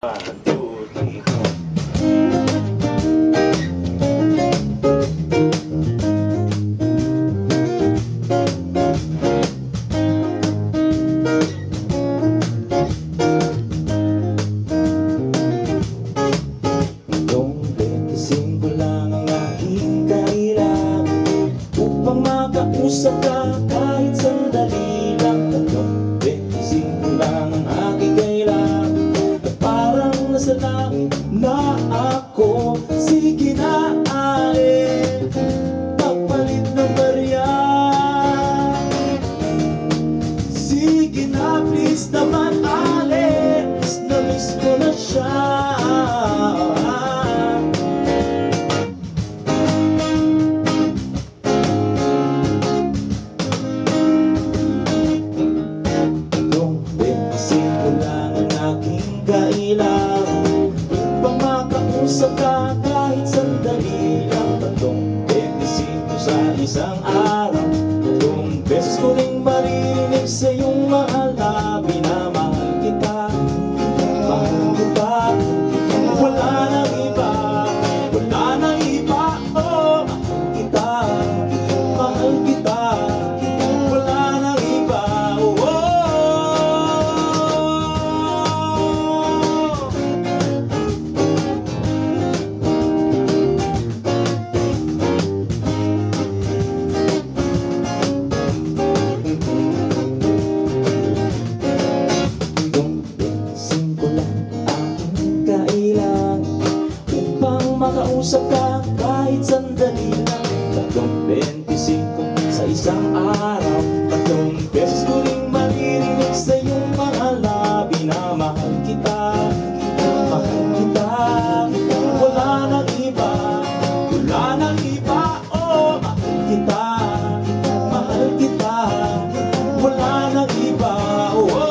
One, two, three. Noong 25 lang ang aking kailangan upang makausap ka kahit sandali lang. Noong 25 lang ang aking kailangan at parang nasa langit na ako. Sige na, alin, magpalit ng barya. Sige na, please naman, alin, miss ko na siya. Kailangan upang makausap ka kahit sandali lang. 25 sa isang araw, 3 beses ko ring maririnig sa iyong mahal na minamahal kita. Mahal kita, wala nang iba, wala nang iba. Oh, mahal kita, mahal kita, wala nang iba. Oh, oh. Makausap ka kahit sandali lang. 25 sa isang araw, 3 beses ko ring maririnig sa iyong mahal na binamahal kita. Mahal kita, wala nang iba, wala nang iba. Oh, mahal kita, mahal kita, wala nang iba. Oh, oh.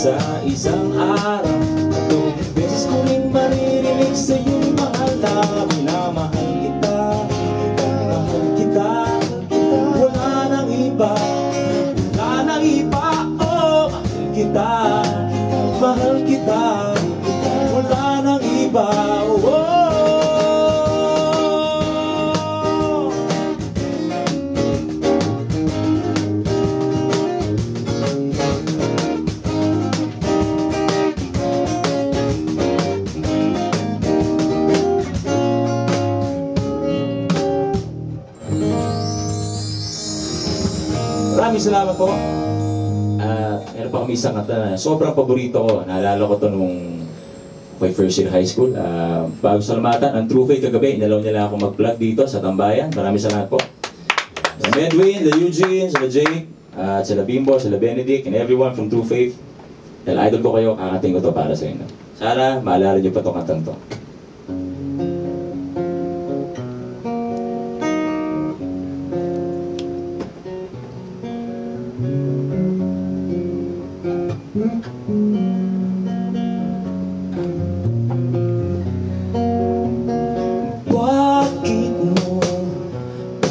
Sa isang araw, 3 beses ko ring maririnig sa iyong mahal na minamahal kita. Mahal kita, wala nang iba, wala nang iba. Oh, mahal kita, mahal kita, wala nang iba. Oh, oh. Maraming salamat po. Meron pa kami isang kanta na sobrang paborito ko. Naalala ko to nung my first year high school. Bago salamatan, ang True Faith kagabi, inalaw nila ako mag-vlog dito sa Tambayan. Maraming salamat po. Sa Medwin, the Eugene, sila Jake, at sila Bimbo, sila Benedict, and everyone from True Faith. Dahil idol ko kayo, kakating ko to para sa inyo. Sana maalala niyo pa itong kantang to. Bakit mo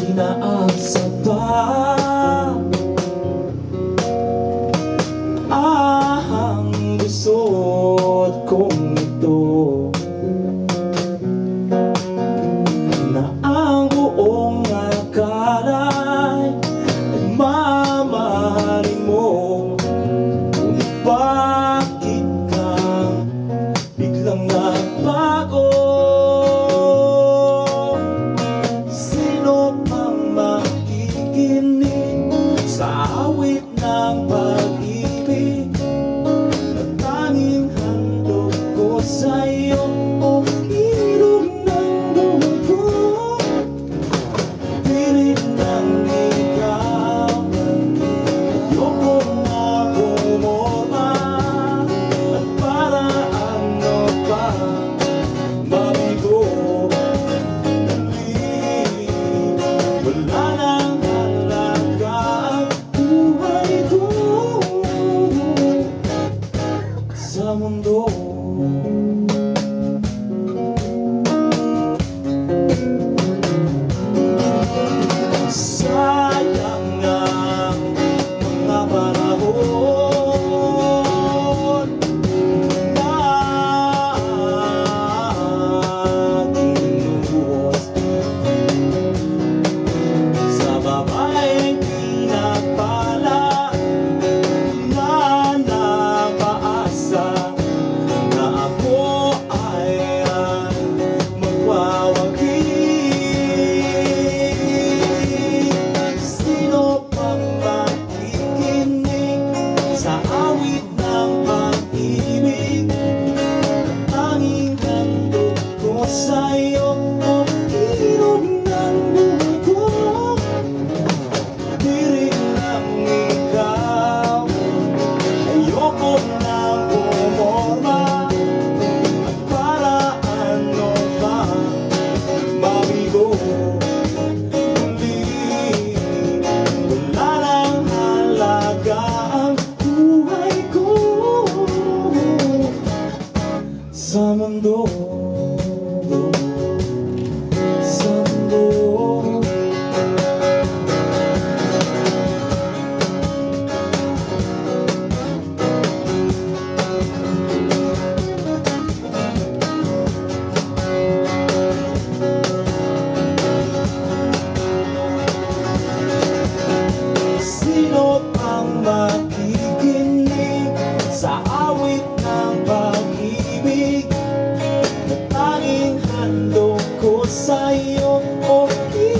inaasa pa ang gusot kong ito? o